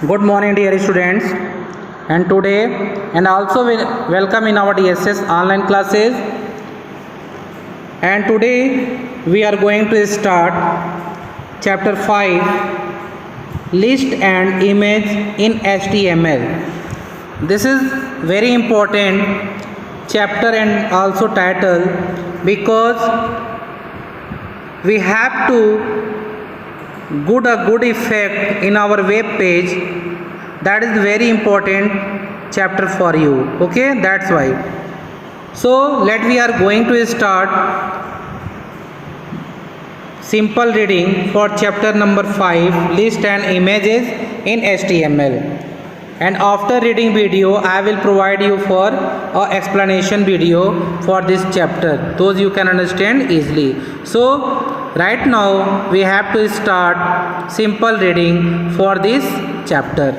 Good morning, dear students, and today and also welcome in our DSS online classes. And today we are going to start chapter 5, list and image in HTML. This is very important chapter and also title because we have to good a good effect in our web page. That is very important chapter for you. Okay, that's why. So we are going to start simple reading for chapter number 5, list and images in HTML. And after reading video I will provide you for a explanation video for this chapter, those you can understand easily. So right now we have to start simple reading for this chapter.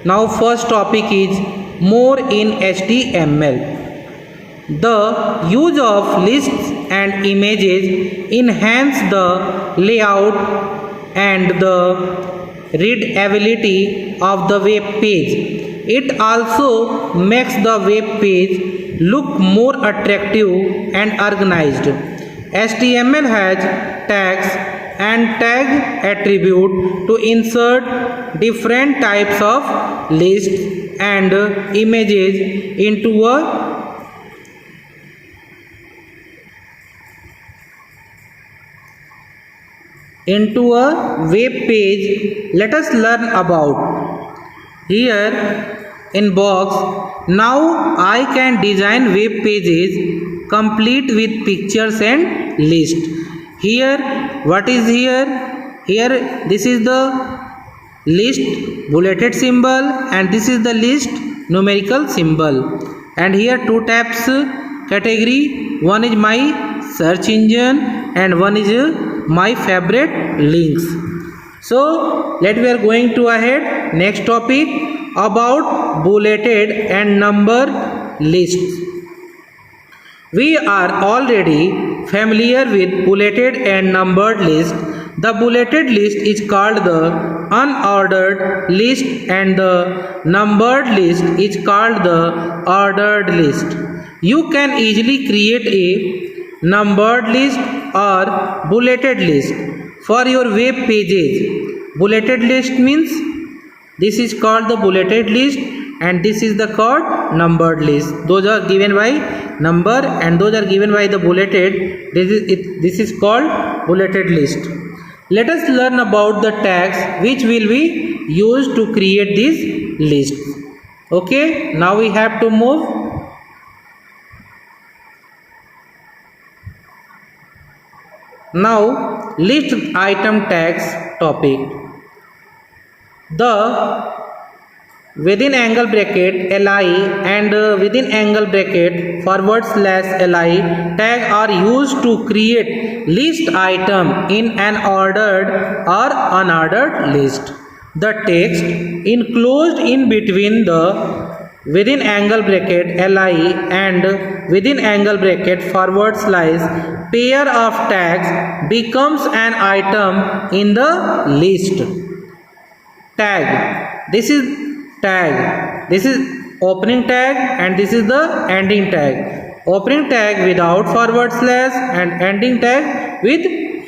Now first topic is more in HTML. The use of lists and images enhance the layout and the readability of the web page. It also makes the web page look more attractive and organized. HTML has tags and tag attribute to insert different types of lists and images into a web page. Let us learn about here in box. Now I can design web pages complete with pictures and list. Here what is here? Here this is the list bulleted symbol and this is the list numerical symbol. And here two tabs category. One is my search engine and one is my favorite links. So we are going to ahead. Next topic about bulleted and number lists. We are already familiar with bulleted and numbered list. The bulleted list is called the unordered list and the numbered list is called the ordered list. You can easily create a numbered list or bulleted list for your web pages. Bulleted list means this is called the bulleted list and this is the called numbered list. Those are given by number and those are given by the bulleted. This is called bulleted list. Let us learn about the tags which will be used to create this list. Okay, now we have to move. Now list item tags topic. The within angle bracket li and within angle bracket /li tag are used to create list item in an ordered or unordered list. The text enclosed in between the within angle bracket li and within angle bracket / pair of tags becomes an item in the list. Tag. This is tag. This is opening tag and this is the ending tag. Opening tag without / and ending tag with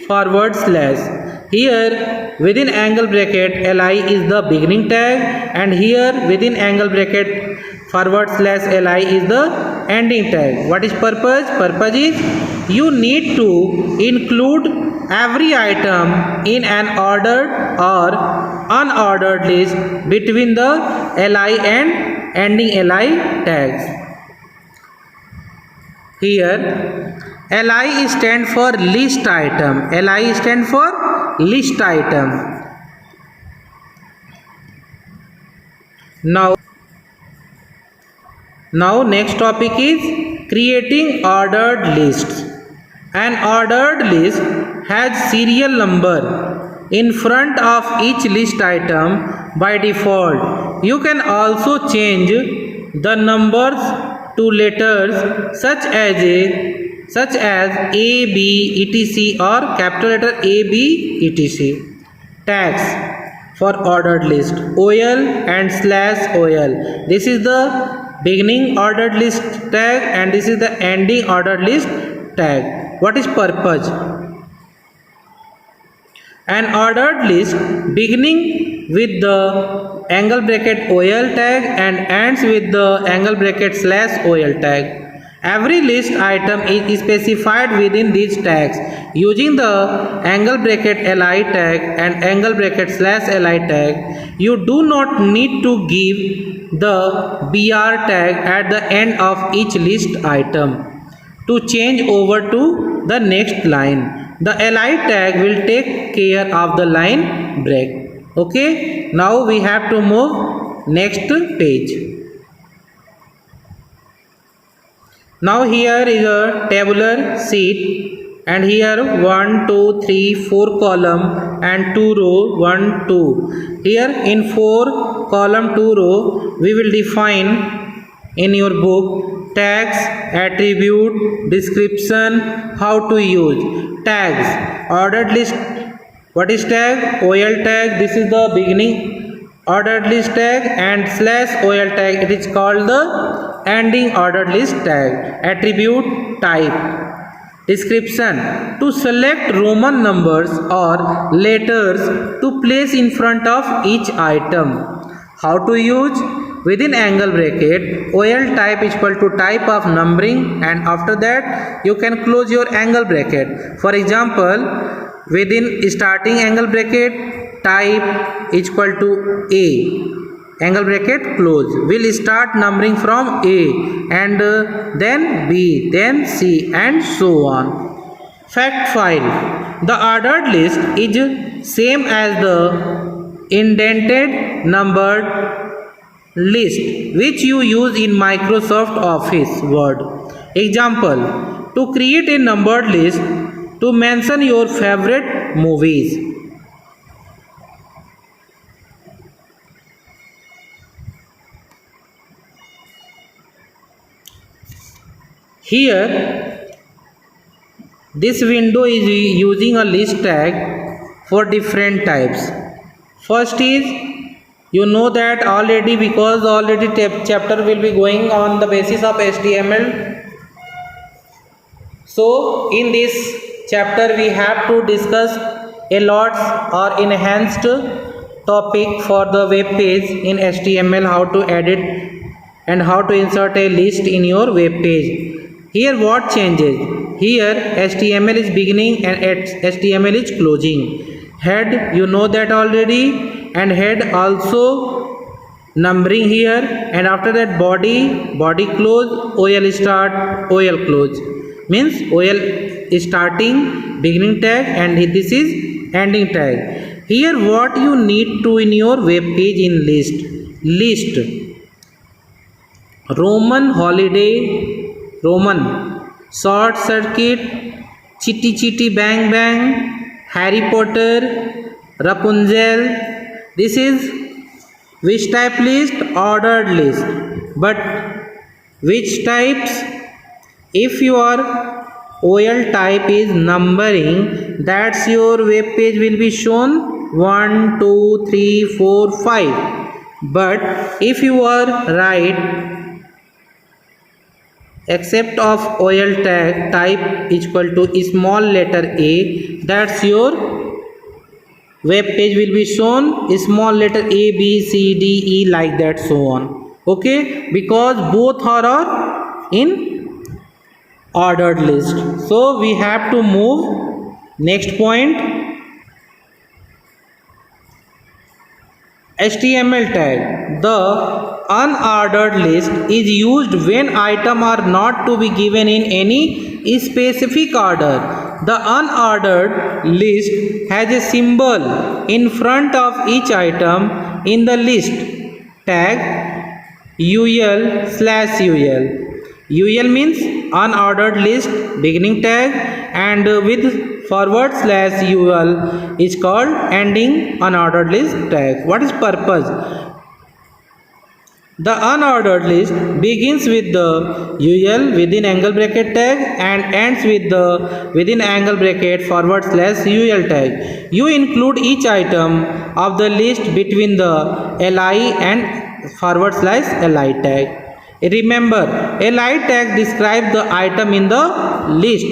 /. Here within angle bracket li is the beginning tag and here within angle bracket /li is the ending tag. What is purpose? Purpose is you need to include every item in an ordered or unordered list between the li and ending li tags. Here li stands for list item. Li stands for list item. Now next topic is creating ordered lists. An ordered list has serial number in front of each list item by default. You can also change the numbers to letters such as A, B, etc. or capital letter A, B, etc. Tags. for ordered list, OL and slash OL. This is the beginning ordered list tag and this is the ending ordered list tag. What is purpose? An ordered list beginning with the angle bracket OL tag and ends with the angle bracket slash OL tag. Every list item is specified within these tags using the angle bracket LI tag and angle bracket slash LI tag. You do not need to give the BR tag at the end of each list item to change over to the next line. The LI tag will take care of the line break. Okay, now we have to move next page. Now here is a tabular sheet and here 1, 2, 3, 4 column and 2 row 1, 2. Here in 4 column 2 row we will define in your book tags, attribute, description, how to use. Tags, ordered list. What is tag? OL tag. This is the beginning ordered list tag and slash OL tag. It is called the ending ordered list tag. Attribute, type. Description, to select Roman numbers or letters to place in front of each item. How to use? Within angle bracket, OL type is equal to type of numbering and after that you can close your angle bracket. For example, within starting angle bracket, type is equal to A. Angle bracket close. We'll start numbering from A and then B, then C and so on. Fact file. The ordered list is same as the indented numbered list which you use in Microsoft Office Word. Example, to create a numbered list to mention your favorite movies. Here this window is using a list tag for different types. First is, you know that already because already chapter will be going on the basis of HTML. So in this chapter we have to discuss a lot or enhanced topic for the web page in HTML, how to edit and how to insert a list in your web page. Here what changes? Here HTML is beginning and HTML is closing. Head, you know that already, and head also numbering here, and after that body close, OL start, OL close. Means OL starting beginning tag and this is ending tag. Here what you need to in your web page in list Roman holiday, Roman short circuit, chitty chitty bang bang, Harry Potter, Rapunzel. This is which type list? Ordered list. But which types? If your OL type is numbering, that's your web page will be shown 1, 2, 3, 4, 5. But if you are right, except of OL tag type is equal to small letter A, that's your web page will be shown small letter A, B, C, D, E like that, so on. Okay, because both are in ordered list. So we have to move next point. HTML tag. The unordered list is used when items are not to be given in any specific order. The unordered list has a symbol in front of each item in the list tag UL/UL. UL means unordered list beginning tag and with /UL is called ending unordered list tag. What is purpose? The unordered list begins with the UL within angle bracket tag and ends with the within angle bracket /UL tag. You include each item of the list between the LI and /LI tag. Remember, LI tag describes the item in the list.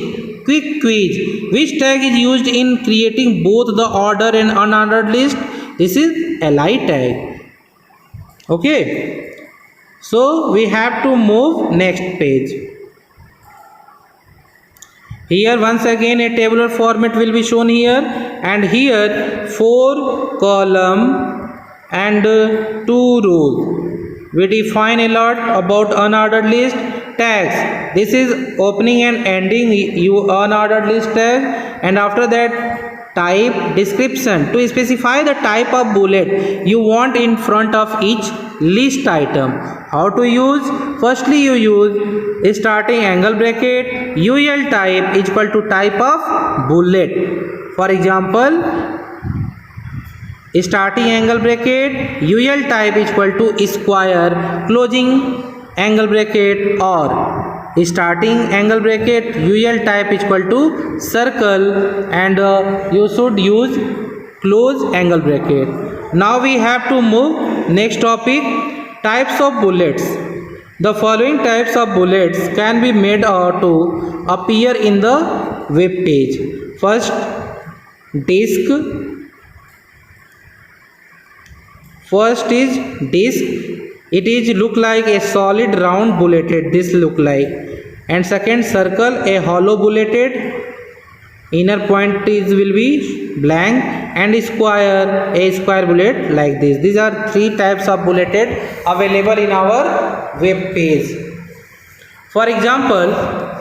Quick quiz. Which tag is used in creating both the order and unordered list? This is LI tag. Okay. So we have to move next page. Here once again a tabular format will be shown here, and here 4 column and 2 rows. We define a lot about unordered list. Tags. This is opening and ending unordered list tag, and after that type description to specify the type of bullet you want in front of each list item. How to use? Firstly, you use starting angle bracket UL type is equal to type of bullet. For example, starting angle bracket UL type is equal to square closing angle bracket, or starting angle bracket UL type is equal to circle, and you should use close angle bracket. Now we have to move next topic, types of bullets. The following types of bullets can be made to appear in the web page. First, disk. First is disk. It is look like a solid round bulleted, this look like. And second, circle, a hollow bulleted, inner point is will be blank, and square, a square bullet like this. These are 3 types of bulleted available in our web page. For example,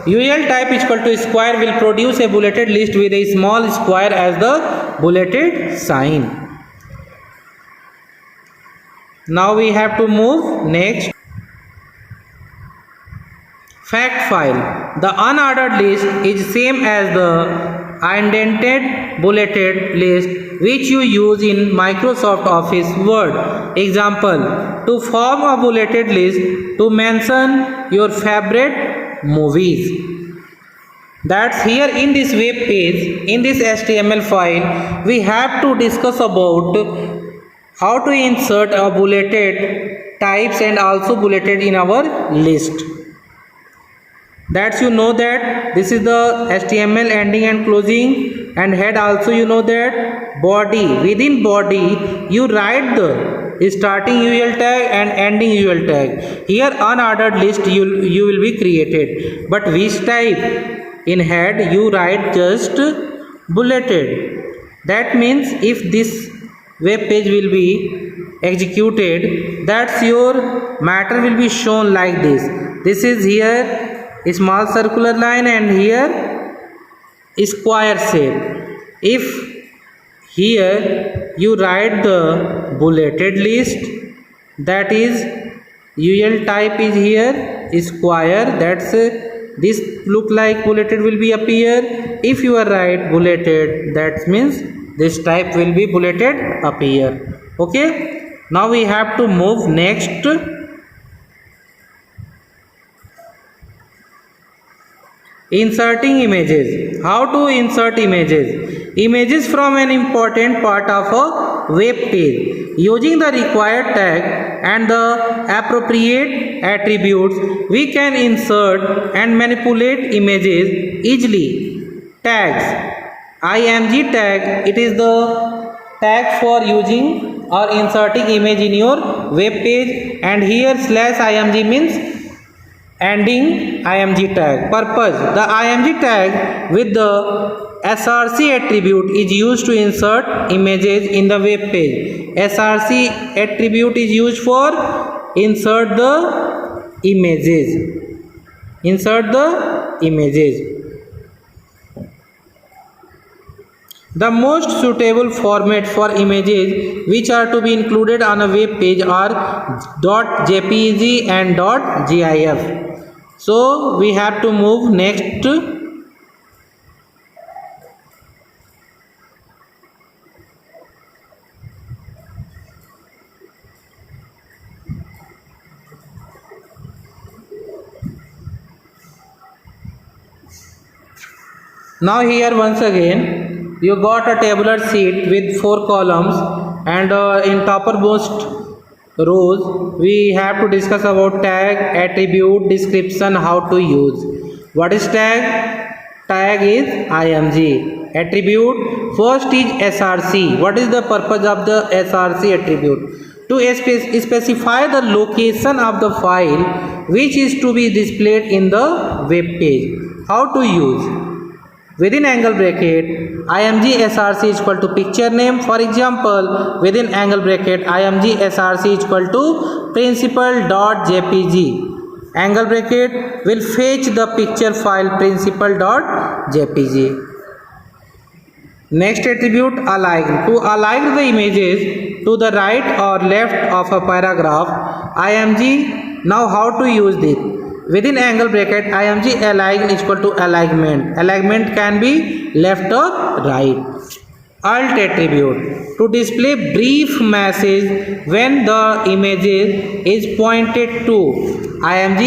UL type is equal to square will produce a bulleted list with a small square as the bulleted sign. Now we have to move next. Fact file. The unordered list is same as the indented bulleted list which you use in Microsoft Office Word. Example, to form a bulleted list to mention your favorite movies. That's here in this web page, in this HTML file, we have to discuss about how to insert a bulleted types and also bulleted in our list. That's you know that this is the HTML ending and closing, and head also you know that. Body, within body you write the starting UL tag and ending UL tag. Here unordered list you will be created, but which type? In head you write just bulleted. That means if this web page will be executed, that's your matter will be shown like this. This is here a small circular line and here a square shape. If here you write the bulleted list, that is UL type is here square, that's this look like bulleted will be appear. If you are write bulleted, that means this type will be bulleted appear. Okay, now we have to move next. Inserting images. How to insert images? Images from an important part of a web page. Using the required tag and the appropriate attributes, we can insert and manipulate images easily. Tags. IMG tag, it is the tag for using or inserting image in your web page, and here /IMG means ending IMG tag. Purpose. The IMG tag with the SRC attribute is used to insert images in the web page. SRC attribute is used for insert the images. Insert the images. The most suitable format for images which are to be included on a web page are .jpeg and .gif. So we have to move next. Now here once again you got a tabular sheet with 4 columns, and in toppermost rows we have to discuss about tag, attribute, description, how to use. What is tag? Tag is img. Attribute, first is src. What is the purpose of the src attribute? To specify the location of the file which is to be displayed in the web page. How to use? Within angle bracket img src is equal to picture name. For example, within angle bracket img src is equal to principal.jpg. Angle bracket will fetch the picture file principal.jpg. Next attribute, align. To align the images to the right or left of a paragraph, img. Now how to use this? Within angle bracket img align is equal to alignment. Alignment can be left or right. Alt attribute, to display brief message when the image is pointed to. img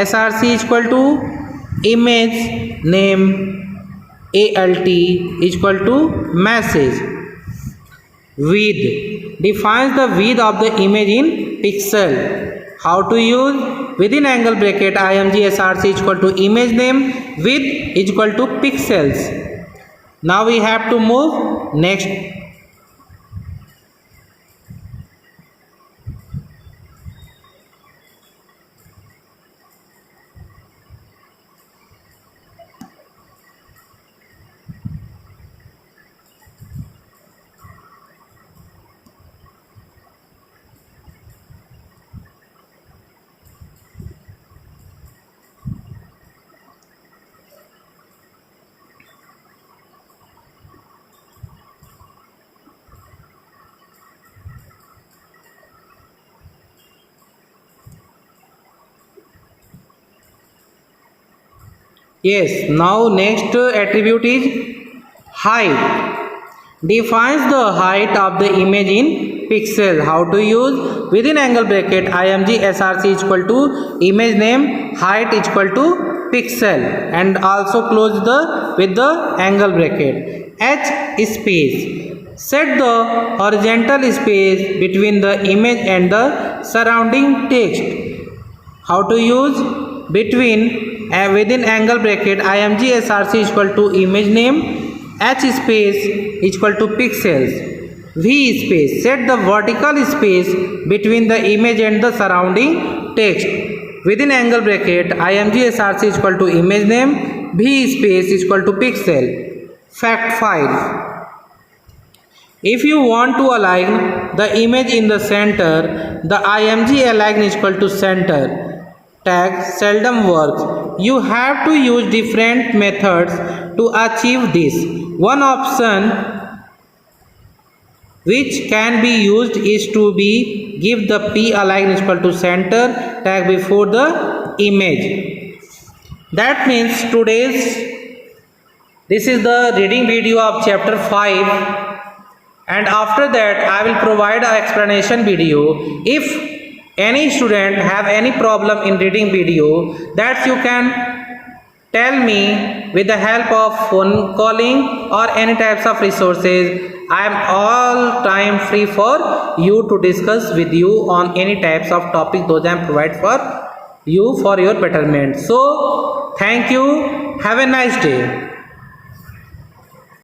src is equal to image name alt is equal to message. Width defines the width of the image in pixel. How to use? Within angle bracket img src is equal to image name, width is equal to pixels. Now we have to move next. Yes, now next attribute is height. Defines the height of the image in pixel. How to use? Within angle bracket img src is equal to image name, height is equal to pixel, and also close the with the angle bracket. H space, set the horizontal space between the image and the surrounding text. How to use? Within angle bracket img src is equal to image name, h space is equal to pixels. V space, set the vertical space between the image and the surrounding text. Within angle bracket img src is equal to image name, v space is equal to pixel. Fact file. If you want to align the image in the center, the img align is equal to center tag seldom works. You have to use different methods to achieve this. One option which can be used is to give the p align is equal to center tag before the image. That means this is the reading video of chapter 5, and after that I will provide an explanation video. If any student have any problem in reading video, that you can tell me with the help of phone calling or any types of resources. I am all time free for you to discuss with you on any types of topic. Those I am provide for you for your betterment. So thank you. Have a nice day.